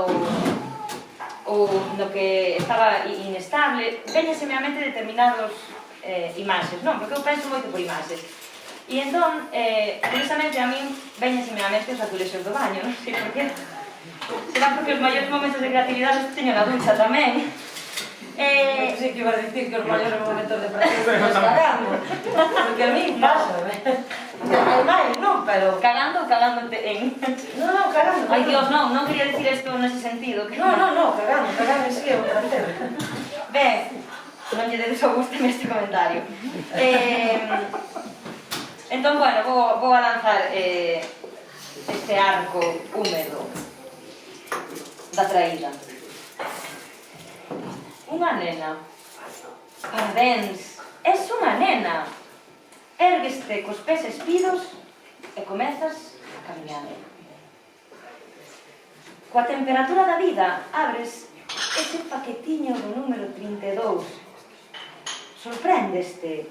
Speaker 2: ou no que estaba inestable, veñeseme a mente determinados imaxes, non? Porque eu penso moito por imaxes. E entón, curiosamente, a min veñeseme a mente os azulexos do baño, non sei por qué. Será porque os maiores momentos de creatividade os teño na ducha tamén.
Speaker 1: Sei que iba a dicir que os maiores momentos de práctica estás cagando, porque a mí pasa, hai máis, non, pero...
Speaker 2: Cagándote en...
Speaker 1: Non, cagando.
Speaker 2: Ai, Dios, non quería dicir isto nese sentido.
Speaker 1: Non, cagando, sí, é un placer.
Speaker 2: Ben, non lle dedes ao gusto este comentario. Entón, bueno, vou a lanzar este arco húmedo da traída. Unha nena, parabéns, Es unha nena. Érgueste cos pés espidos e comezas a camiñar. Coa temperatura da vida abres ese paquetiño do número 32. Sorpréndeste.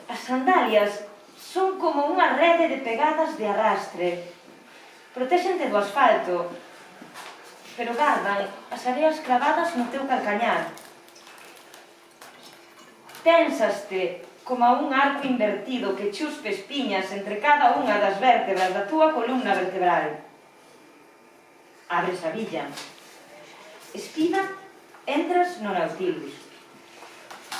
Speaker 2: As sandalias son como unha rede de pegadas de arrastre. Protexente do asfalto, pero gardan as areas cravadas no teu calcañar. Ténsaste como a un arco invertido que chuspe espiñas entre cada unha das vértebras da túa columna vertebral. Abres a billa. Espida, entras no Nautilus.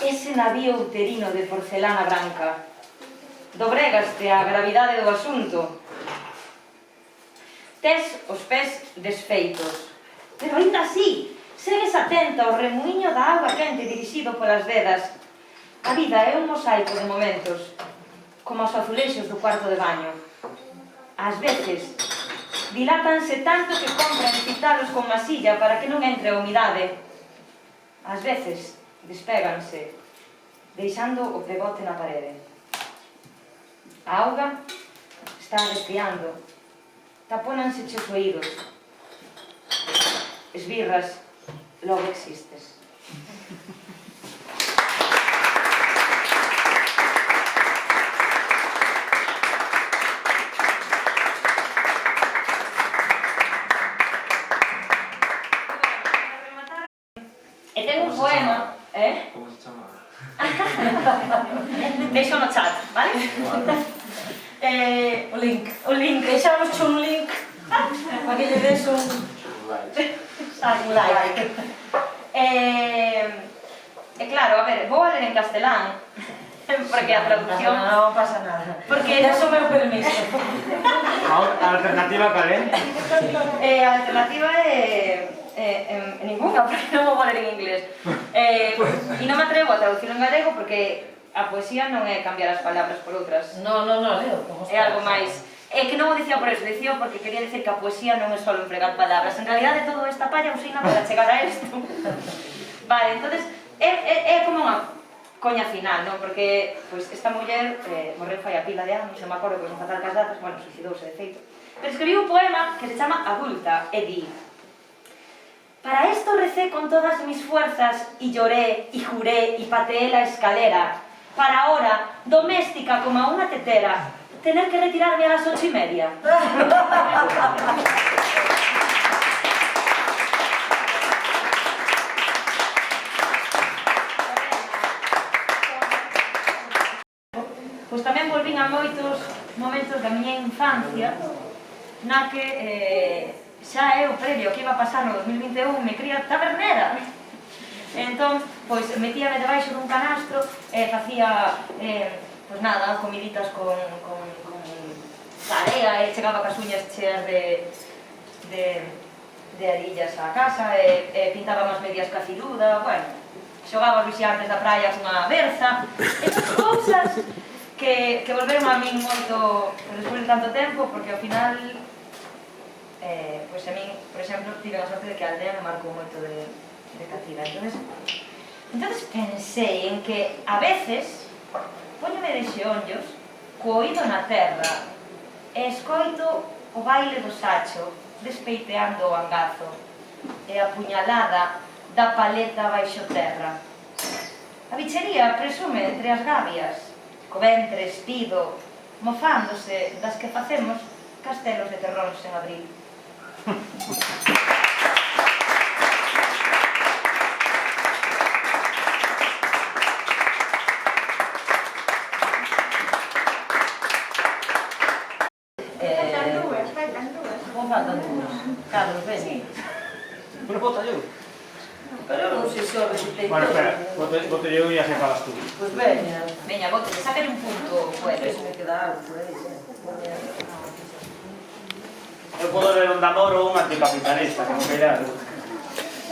Speaker 2: Ese navío uterino de porcelana branca. Dobrégaste a gravidade do asunto. Tes os pés desfeitos. Pero ainda así, segues atenta ao remuiño da auga quente dirixido polas vedas. A vida é un mosaico de momentos, como os azulexos do cuarto de baño. Ás veces, dilátanse tanto que compran citalos con masilla para que non entre a humidade. Ás veces, despéganse, deixando o pregote na parede. A auga está resfriando. Tapónanse os oídos. Esbirras, logo existes. E ten un poema,
Speaker 7: Como se chama?
Speaker 2: deixo no chat, vale?
Speaker 1: O link.
Speaker 2: O link.
Speaker 1: Deixamos un link para que lle des un like.
Speaker 2: E claro, a ver, vou a ler en castelán, porque a traducción...
Speaker 1: Non pasa nada.
Speaker 2: Porque
Speaker 1: Tes o meu permiso.
Speaker 3: A alternativa cal é?
Speaker 2: a alternativa é ninguna, porque non vou ler en inglés. E non me atrevo a traducir en galego porque a poesía non é cambiar as palabras por outras.
Speaker 1: No, leo.
Speaker 2: É algo máis. É que non o dicía por eso, dicía porque quería dicir que a poesía non é só empregar palabras. En realidade, toda esta palla usina para chegar a isto. Vale, entonces, é como unha coña final, non? Porque pues, esta muller morreu fai a pila de anos, se me acordo que non fatal cas datas, bueno, suicidouse de feito. Pero escribiu un poema que se chama Adulta, e di: para esto recé con todas mis fuerzas, y lloré, y juré, y pateé la escalera, para ahora, doméstica como a una tetera, tener que retirarme a las 8:30. Pois tamén volvín a moitos momentos da miña infancia na que xa é o previo que iba a pasar no 2021, me cría tabernera. Entón, pois, metíame debaixo dun canastro e facía, pois nada, comiditas con tarea e chegaba cas uñas cheas de arillas á casa e pintaba as medias ca ciruda, bueno, xogaba os vixiantes da praia cunha berza, esas cousas que volveron a min moito despois de tanto tempo, porque ao final pois a min, por exemplo, tive a sorte de que a aldea me marcou moito de cativa. Entonces pensei en que a veces póñome de xeonllos co oído na terra e escoito o baile do sacho despeiteando o angazo e a puñalada da paleta baixo terra. A bichería presume entre as gabias, co ventre espido, mofándose das que facemos castelos de terróns en abril.
Speaker 1: Como faltan dúas? Carlos, ven.
Speaker 7: Pero bota eu.
Speaker 1: Pero eu non sei se o recitei
Speaker 3: Bueno,
Speaker 1: todo.
Speaker 3: espera, bote eu e así falas tú.
Speaker 1: Pois veña.
Speaker 2: Veña, bote, sácale un punto,
Speaker 1: Pois
Speaker 2: puedes.
Speaker 1: me queda algo por aí,
Speaker 3: Eu podo ler un de amor ou un anticapitalista, como queira.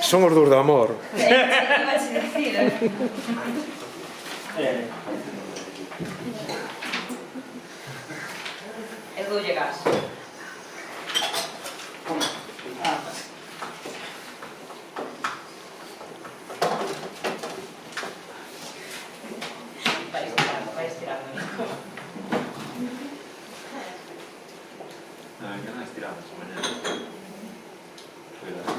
Speaker 5: Son os dous de amor.
Speaker 2: Iba a dicir, eu doulle gas. vai estirando.
Speaker 7: No, que non estiramos mañana. Cuidado.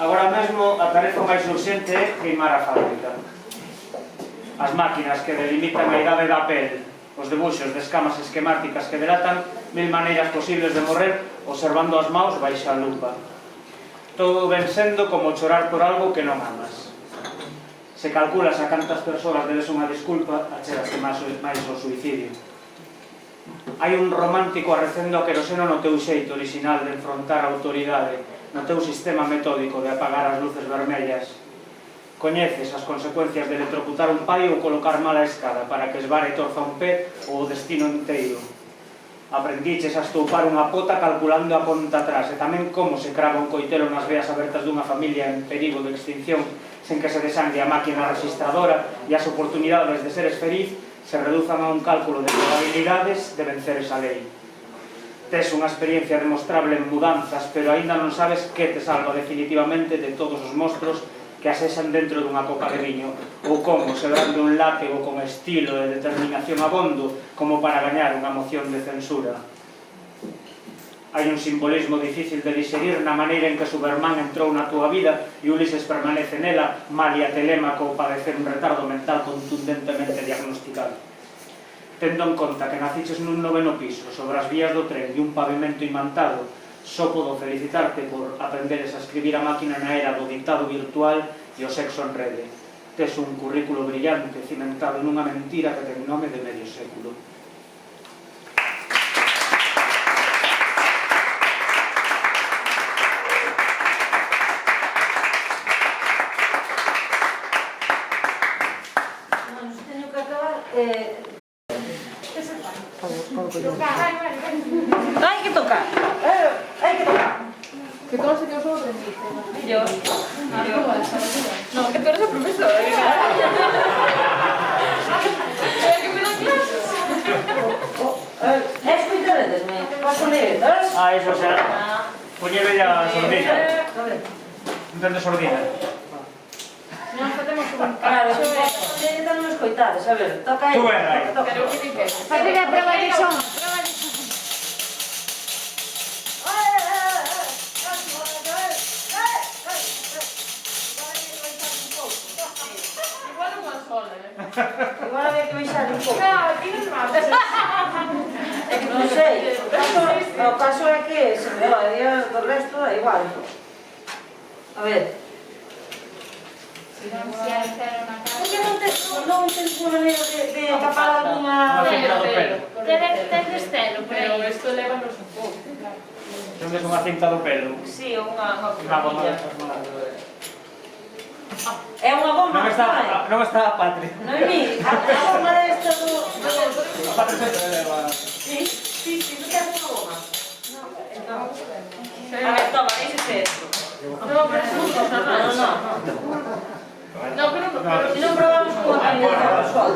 Speaker 3: Agora mesmo a tarefa máis urxente é queimar a fábrica. As máquinas que delimitan a idade da pel, os debuxos de escamas esquemáticas que delatan 1000 maneiras posibles de morrer observando as maus baixa a lupa. Todo ven sendo como chorar por algo que non amas. Se calculas a cantas persoas debes unha disculpa, achegaste máis ao suicidio. Hai un romántico arrecendo a queroseno no teu xeito orixinal de enfrontar a autoridade, no teu sistema metódico de apagar as luces vermellas. Coñeces as consecuencias de electrocutar un pai ou colocar mal a escada para que esvare e torza un pé ou o destino inteiro. Aprendiches a estoupar unha pota calculando a ponta atrás e tamén como se crava un coitelo nas veas abertas dunha familia en perigo de extinción sen que se desangre a máquina registradora e as oportunidades de seres feliz se reduzan a un cálculo de probabilidades de vencer esa lei. Tes unha experiencia demostrable en mudanzas, pero aínda non sabes que te salva definitivamente de todos os monstros que asexan dentro dunha copa de viño, ou como, sebrando un látigo con estilo e determinación abondo, como para gañar unha moción de censura. Hai un simbolismo difícil de digerir na maneira en que Superman entrou na túa vida e Ulises permanece nela, malia Telémaco ou padecer un retardo mental contundentemente diagnosticado. Tendo en conta que naciches nun 9º piso, sobre as vías do tren e un pavimento imantado, só podo felicitarte por aprenderes a escribir a máquina na era do dictado virtual e o sexo en rede. Tes un currículo brillante cimentado nunha mentira que ten nome de medio século.
Speaker 1: Bueno, teño que acabar... Hai que tocar. Hai que tocar.
Speaker 8: Que conste que eu sou aprendiz.
Speaker 2: Yo. No, que tú eres el profesor.
Speaker 8: Que me dan clases.
Speaker 1: Escoitaredesme, paso netas.
Speaker 3: Ah, eso xa. Poñeve a sordina.
Speaker 1: A ver.
Speaker 3: Entende sordina?
Speaker 8: Non facemos un
Speaker 1: Claro, netas non escoitades, a ver, toca aí.
Speaker 3: Sube aí.
Speaker 8: Pero que dices?
Speaker 6: Facer a prova de son.
Speaker 8: Igual unha sola,
Speaker 1: Igual había que baixar un pouco.
Speaker 8: No, tienes máis.
Speaker 1: É que non sei, o caso é que se me va, do resto é igual. A ver. Por que non tens unha maneira de tapar alguna...
Speaker 3: Unha cinta do pelo.
Speaker 2: Tedes celo,
Speaker 8: Pero
Speaker 2: pero...
Speaker 8: isto lévanos un pouco, claro.
Speaker 3: Tendes unha cinta do pelo.
Speaker 2: Sí, unha
Speaker 3: Unha bomba.
Speaker 1: É unha bomba,
Speaker 3: Non está a Patri.
Speaker 1: non é mi, a bomba desta do...
Speaker 3: A Patri sempre leva...
Speaker 1: Sí, tú tens unha bomba.
Speaker 8: No.
Speaker 1: A ver, toma, díxese esto.
Speaker 8: No, pero
Speaker 1: No.
Speaker 8: No, pero no.
Speaker 1: Si non probamos con a caneta do sol.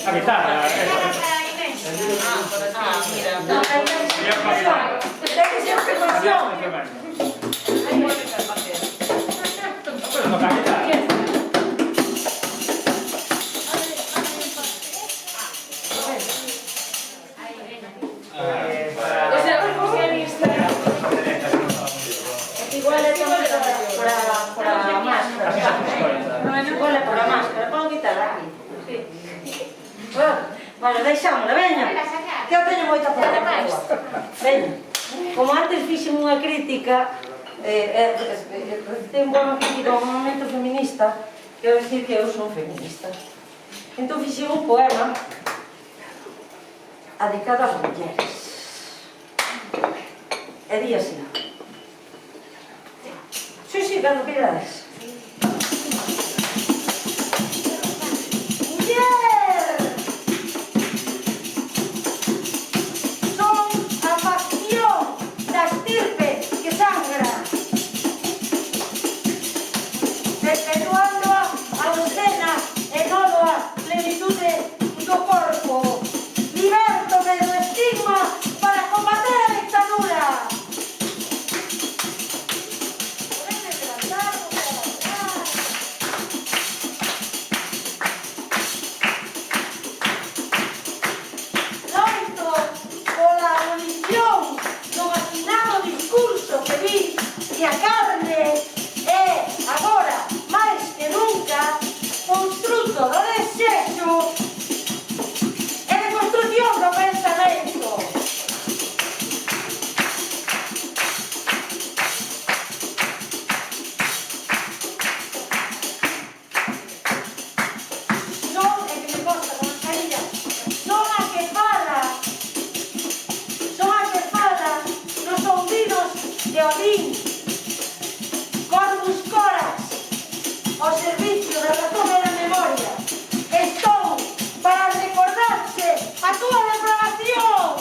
Speaker 3: A guitarra.
Speaker 2: mira.
Speaker 1: Non, hai que ser precaución.
Speaker 2: Hai que ser paciente.
Speaker 3: Pero toca a guitarra.
Speaker 8: O sea, porque en Instagram.
Speaker 1: Igual é para a máscara.
Speaker 3: Así se escoita.
Speaker 1: Igual é para a máscara. Pon guitarra aquí. Bueno, deixámola, veña. Que eu teño moita foto. Veña. Como antes fixen unha crítica, recitei un bono crítico ao movimento feminista, quero dicir que eu son feminista. Entón fixen un poema dedicado ás mulleres. E di así. Sí, cando queirades. Muller! Son a facción da estirpe que sangra, perpetuando a obscena e nódoa plenitude do corpo. Libértome do estigma para combater a dictadura. e o din. Corvus Corax, ao servicio da razón e da memoria. Estou para recordarse a túa depravación.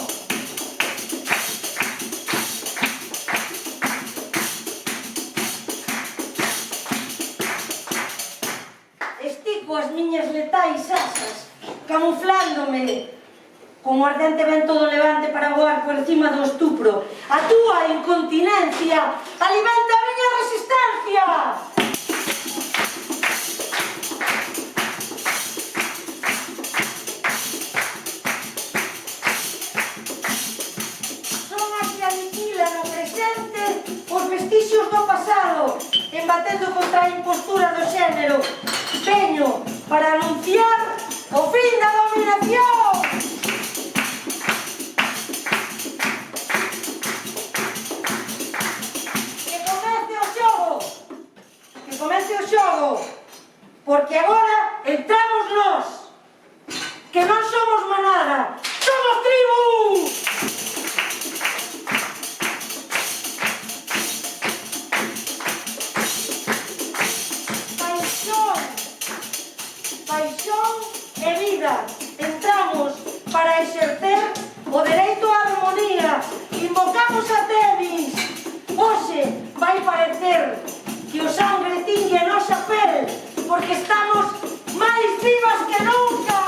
Speaker 1: Estico as miñas letais asas, camuflándome con o ardente vento do levante para voar por encima do estupro. A túa incontinencia alimenta a miña resistencia. Son a que aniquila no presente os vestixios do pasado, embatendo contra a impostura do xénero. Veño para anunciar o fin da dominación. Que comece o xogo, porque agora entramos nós, que non somos manada, somos tribu. Paixón e vida. Entramos para exercer o dereito á armonía. Invocamos a Temis. Hoxe vai parecer que o sangre tiñe a nosa pel, porque estamos máis vivas que nunca.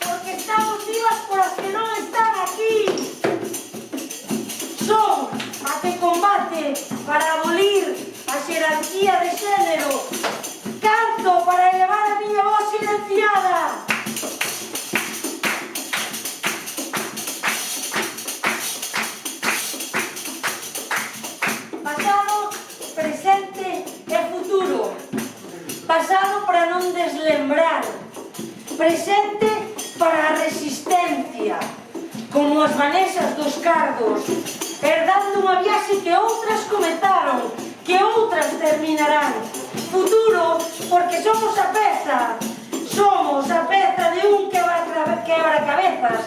Speaker 1: Porque estamos vivas por as que non están aquí. Son a que combate para abolir a xerarquía de xénero. Canto para elevar a miña voz silenciada. Pasado, presente e futuro. Pasado para non deslembrar. Presente para a resistencia. Como as vanesas dos cardos, herdando unha viaxe que outras cometaron, que outras terminarán. Futuro, porque somos a peza de un quebracabezas,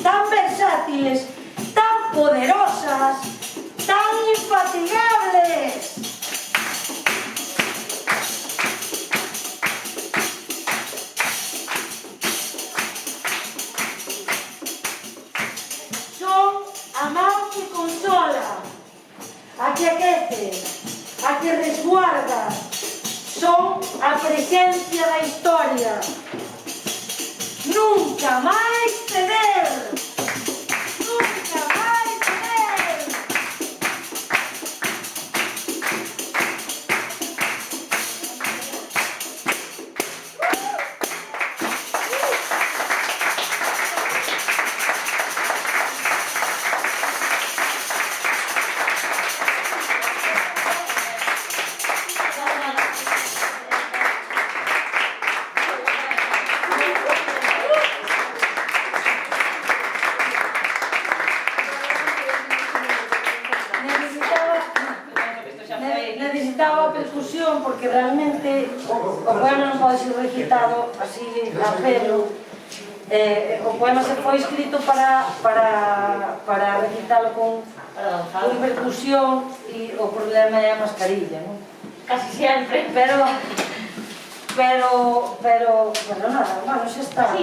Speaker 1: tan versátiles, tan poderosas, tan infatigables. Son a man que consola, a que aquece, a que resguarda. Son a presencia da historia. Nunca máis ceder. Nunca máis ceder. Necesitaba percusión porque realmente o poema non pode ser recitado así a pelo. O poema se foi escrito para recitalo con percusión e o problema é a mascarilla, non?
Speaker 2: Casi sempre.
Speaker 1: Pero nada, bueno, xa está.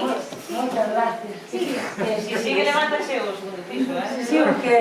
Speaker 1: Moitas gracias.
Speaker 2: Si sigue, levántase o segundo piso,
Speaker 1: Sí, o que...